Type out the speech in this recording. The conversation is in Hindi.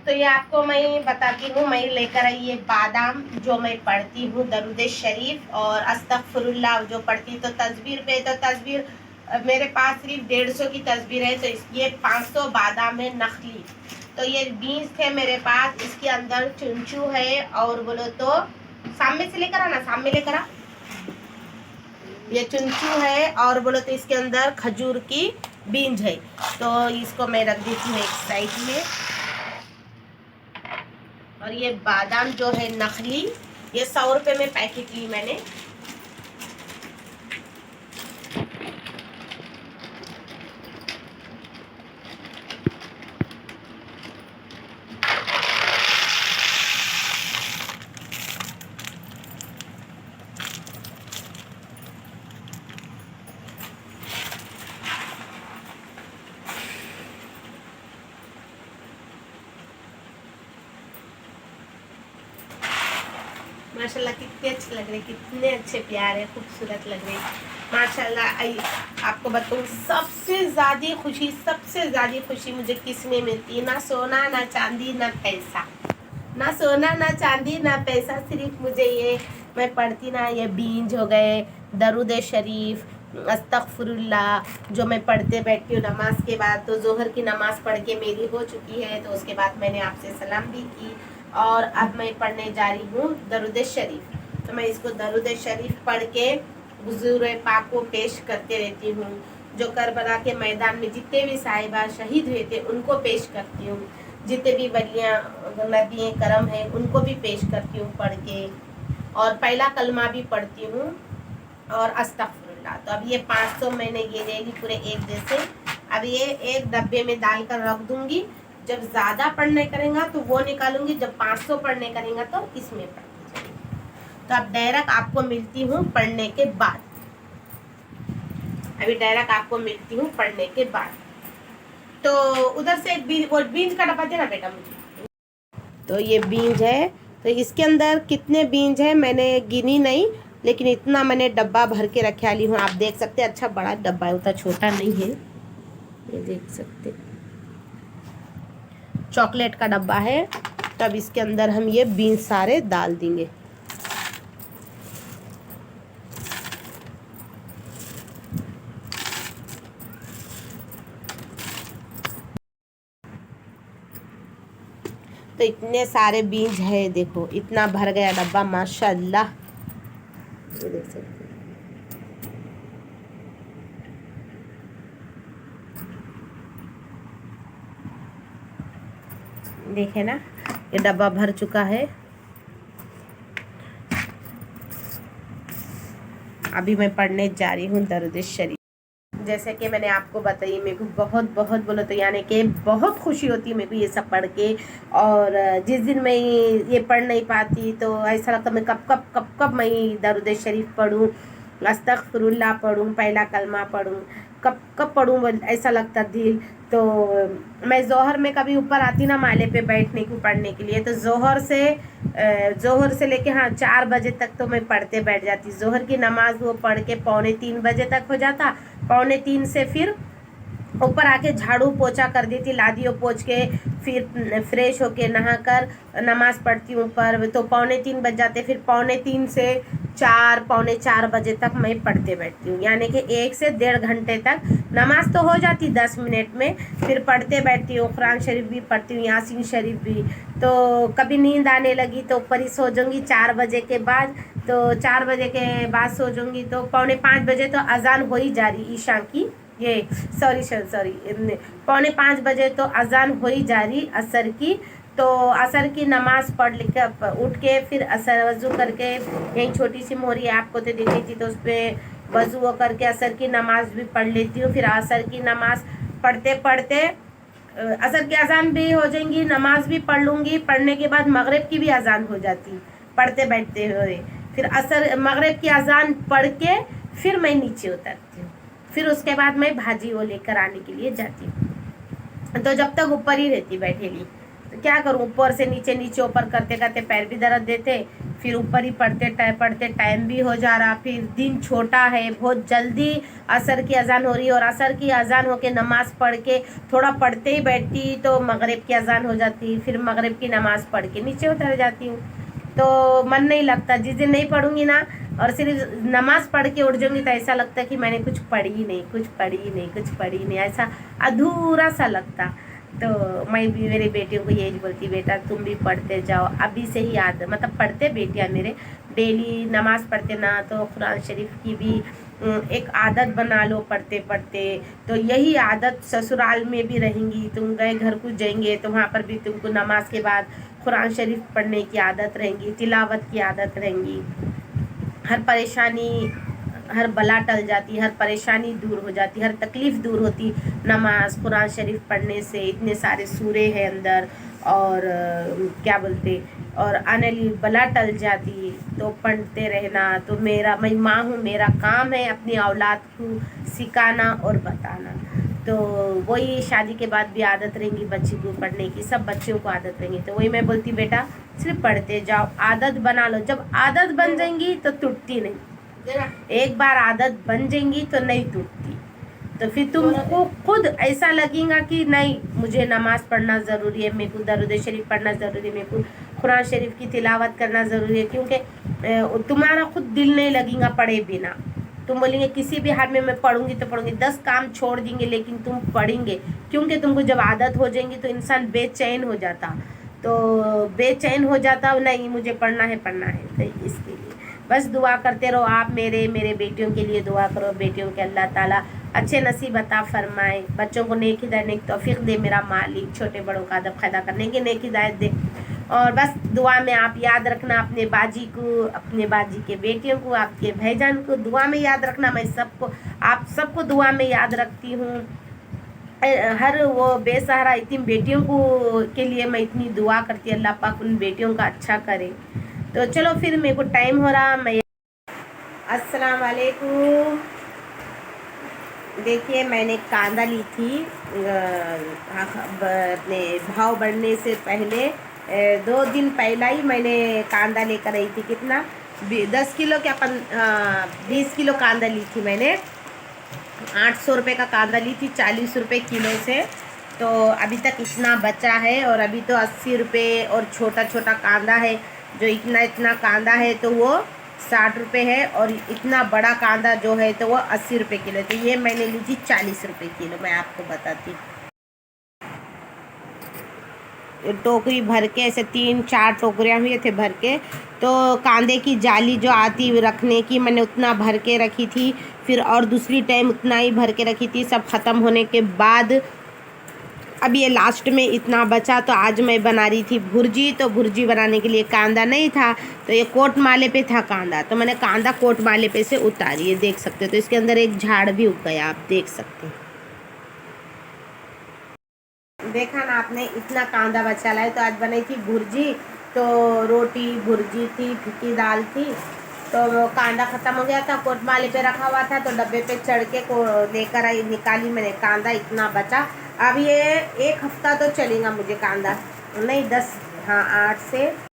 तो ये आपको मैं बताती हूँ, मैं लेकर आई ये बादाम जो मैं पढ़ती हूँ दरूद शरीफ और अस्तगफिरुल्लाह जो पढ़ती, तो तस्वीर पे तो तस्वीर मेरे पास सिर्फ 150 की तस्वीर है। तो ये 500 बादाम है नकली। तो ये बीज थे मेरे पास, इसके अंदर चुनचू है और बोलो तो सामने से लेकर आना, सामने लेकर आ। ये चुनचू है और बोलो तो इसके अंदर खजूर की बीज है। तो इसको मैं रख देती हूँ एक साइड में। और ये बादाम जो है नकली, ये 100 रुपये में पैकेट ली मैंने। माशाल्लाह कितने अच्छे लग रहे, कितने अच्छे प्यारे खूबसूरत लग रहे माशाल्लाह। आपको बताऊँ सबसे ज़्यादा खुशी मुझे किस में मिलती है? ना सोना ना चांदी ना पैसा, ना सोना ना चांदी ना पैसा, सिर्फ मुझे ये मैं पढ़ती ना, ये बीज हो गए, दरूद शरीफ, अस्तगफिरुल्लाह जो मैं पढ़ते बैठती हूँ नमाज के बाद। तो जोहर की नमाज़ पढ़ के मेरी हो चुकी है, तो उसके बाद मैंने आपसे सलाम भी की और अब मैं पढ़ने जा रही हूँ दरूद शरीफ। तो मैं इसको दरूद शरीफ पढ़ के हुजूर पाक को पेश करते रहती हूँ। जो करबला के मैदान में जितने भी साहिबा शहीद हुए थे उनको पेश करती हूँ, जितने भी वलियाँ नबी करम हैं उनको भी पेश करती हूँ पढ़ के, और पहला कलमा भी पढ़ती हूँ और अस्तगफिरुल्लाह। तो अब ये 500 मैंने ये ले ली पूरे एक जैसे। अब ये एक डब्बे में डालकर रख दूंगी, जब ज़्यादा पढ़ने करेंगे तो वो निकालूंगी, जब 500 पढ़ने करेंगे तो इसमें पढ़ती जाएंगी। तो अब डायरेक्ट आपको मिलती हूँ पढ़ने के बाद, अभी डायरेक्ट आपको मिलती हूँ पढ़ने के बाद। तो उधर से वो बीज का डब्बा देना बेटा मुझे। तो ये बीज है, तो इसके अंदर कितने बीज है मैंने गिनी नहीं, लेकिन इतना मैंने डब्बा भर के रखे ली हूँ। आप देख सकते हैं, अच्छा बड़ा डब्बा है, उतना छोटा नहीं है, ये देख सकते चॉकलेट का डब्बा है। तब इसके अंदर हम ये बीज सारे डाल देंगे। तो इतने सारे बीज है, देखो इतना भर गया डब्बा माशाल्लाह, ये देख सकते हैं। देखे ना, ये डब्बा भर चुका है। अभी मैं पढ़ने जा रही हूँ दरूद शरीफ। जैसे कि मैंने आपको बताई, मेरे को बहुत बहुत बोलो तो यानी कि बहुत खुशी होती है मेरे को ये सब पढ़ के। और जिस दिन मैं ये पढ़ नहीं पाती तो ऐसा लगता मैं कब मैं दरूद शरीफ पढ़ूँ, अस्तगफिरुल्लाह पढ़ूँ, पहला कलमा पढ़ूँ, कब पढ़ूँ, ऐसा लगता दिल। तो मैं जोहर में कभी ऊपर आती ना माले पे बैठने को पढ़ने के लिए, तो जोहर से लेके 4 बजे तक तो मैं पढ़ते बैठ जाती। जोहर की नमाज वो पढ़ के 2:45 बजे तक हो जाता। 2:45 से फिर ऊपर आके झाड़ू पोछा कर देती, लादियों पोछ के फिर फ्रेश होके नहा कर नमाज पढ़ती हूँ ऊपर। तो 2:45 बज जाते, फिर 3:45 से 4, 3:45 बजे तक मैं पढ़ते बैठती हूँ, यानी कि 1 से 1.5 घंटे तक नमाज तो हो जाती 10 मिनट में। फिर पढ़ते बैठती हूँ, कुरान शरीफ भी पढ़ती हूँ, यासीन शरीफ भी। तो कभी नींद आने लगी तो ऊपर ही सो जाऊँगी 4 बजे के बाद। तो 4 बजे के बाद सो जाऊँगी तो 4:45 बजे तो अजान हो ही जा रही ईशा की, ये सॉरी 4:45 बजे तो अजान हो ही जा रही असर की। तो असर की नमाज पढ़ लिख उठ के फिर असर वज़ू करके, यही छोटी सी मोहरी आपको तो दिखी थी, तो उस पर वज़ू करके असर की नमाज भी पढ़ लेती हूँ। फिर असर की नमाज पढ़ते पढ़ते असर की अजान भी हो जाएंगी, नमाज भी पढ़ लूँगी। पढ़ने के बाद मगरिब की भी अजान हो जाती पढ़ते बैठते हुए। फिर असर मगरिब की अजान पढ़ के फिर मैं नीचे उतरती हूँ। फिर उसके बाद मैं भाजी वो लेकर आने के लिए जाती हूँ। तो जब तक ऊपर ही रहती बैठेली, तो क्या करूँ, ऊपर से नीचे, नीचे ऊपर करते करते पैर भी दर्द देते, फिर ऊपर ही पढ़ते टाइम भी हो जा रहा, फिर दिन छोटा है, बहुत जल्दी असर की अजान हो रही है, और असर की अजान होके नमाज पढ़ के थोड़ा पढ़ते ही बैठती तो मगरिब की अजान हो जाती, फिर मगरिब की नमाज पढ़ के नीचे उतर जाती हूँ, तो मन नहीं लगता। जिस दिन नहीं पढ़ूंगी ना और सिर्फ नमाज पढ़ के उठ जाऊंगी तो ऐसा लगता है कि मैंने कुछ पढ़ी ही नहीं, कुछ पढ़ी ही नहीं, कुछ पढ़ी ही नहीं, ऐसा अधूरा सा लगता। तो मैं भी मेरे बेटियों को यही बोलती, बेटा तुम भी पढ़ते जाओ, अभी से ही याद, मतलब पढ़ते बेटियाँ मेरे डेली नमाज पढ़ते ना, तो कुरान शरीफ की भी एक आदत बना लो पढ़ते पढ़ते, तो यही आदत ससुराल में भी रहेंगी। तुम गए घर को जाएंगे तो वहाँ पर भी तुमको नमाज के बाद कुरान शरीफ पढ़ने की आदत रहेंगी, तिलावत की आदत रहेंगी, हर परेशानी, हर बला टल जाती, हर परेशानी दूर हो जाती, हर तकलीफ़ दूर होती नमाज कुरान शरीफ पढ़ने से। इतने सारे सूरे हैं अंदर, और क्या बोलते, और आने बला टल जाती, तो पढ़ते रहना। तो मैं माँ हूँ, मेरा काम है अपनी औलाद को सिखाना और बताना। तो वही शादी के बाद भी आदत रहेंगी बच्ची को पढ़ने की, सब बच्चों को आदत रहेंगी। तो वही मैं बोलती, बेटा सिर्फ पढ़ते जाओ, आदत बना लो। जब आदत बन जाएंगी तो टूटती नहीं, एक बार आदत बन जाएंगी तो नहीं टूटती। तो फिर तुमको खुद ऐसा लगेगा कि नहीं, मुझे नमाज पढ़ना ज़रूरी है, मेरे को दरूद शरीफ पढ़ना ज़रूरी है, मेरे को कुरान शरीफ की तिलावत करना ज़रूरी है, क्योंकि तुम्हारा खुद दिल नहीं लगेगा पढ़े बिना। तुम बोलेंगे किसी भी हाल में मैं पढ़ूंगी तो पढ़ूंगी, 10 काम छोड़ देंगे लेकिन तुम पढ़ेंगे, क्योंकि तुमको जब आदत हो जाएंगी तो इंसान बेचैन हो जाता, तो बेचैन हो जाता, नहीं मुझे पढ़ना है पढ़ना है। तो इसके लिए बस दुआ करते रहो आप, मेरे बेटियों के लिए दुआ करो, बेटियों के अल्लाह ताला अच्छे नसीब अता फरमाए, बच्चों को नेक हिदायत, नेक तौफीक दे मेरा मालिक, छोटे बड़ों का अदब क़ायदा करने की नेक हिदायत दे। और बस दुआ में आप याद रखना अपने बाजी को, अपने बाजी के बेटियों को, आपके भाईजान को दुआ में याद रखना। मैं सबको, आप सबको दुआ में याद रखती हूँ। हर वो बेसहारा यतीम बेटियों को के लिए मैं इतनी दुआ करती, अल्लाह पाक उन बेटियों का अच्छा करे। तो चलो फिर मेरे को टाइम हो रहा, मैं अस्सलाम वालेकुम। देखिए मैंने कांदा ली थी अपने भाव बढ़ने से पहले, 2 दिन पहला ही मैंने कांदा लेकर आई थी। कितना, 10 किलो क्या 20 किलो कांदा ली थी मैंने। 800 रुपये का कांदा ली थी, 40 रुपये किलो से। तो अभी तक इतना बचा है, और अभी तो 80 रुपये, और छोटा छोटा कांदा है जो इतना इतना कांदा है तो वो 60 रुपये है, और इतना बड़ा कांदा जो है तो वो 80 रुपये किलो। तो ये मैंने ली थी 40 रुपये किलो, मैं आपको बताती। टोकरी भर के, ऐसे 3-4 टोकरियाँ हुए थे भर के। तो कांदे की जाली जो आती रखने की, मैंने उतना भर के रखी थी, फिर और दूसरी टाइम उतना ही भर के रखी थी। सब ख़त्म होने के बाद अब ये लास्ट में इतना बचा, तो आज मैं बना रही थी भुर्जी। तो भुर्जी बनाने के लिए कांदा नहीं था, तो ये कोट माले पे था कांदा, तो मैंने कांदा कोट माले पे से उतारी, ये देख सकते हो। तो इसके अंदर एक झाड़ भी उग गया, आप देख सकते हैं। देखा ना आपने, इतना कांदा बचा लाए। तो आज बनाई थी भुर्जी, तो रोटी भुर्जी थी, फिकी दाल थी। तो वो कांदा ख़त्म हो गया था, कोट माले पे रखा हुआ था, तो डब्बे पे चढ़ के को लेकर आई, निकाली मैंने कांदा, इतना बचा। अब ये 1 हफ्ता तो चलेगा मुझे कांदा, नहीं 10, हाँ 8 से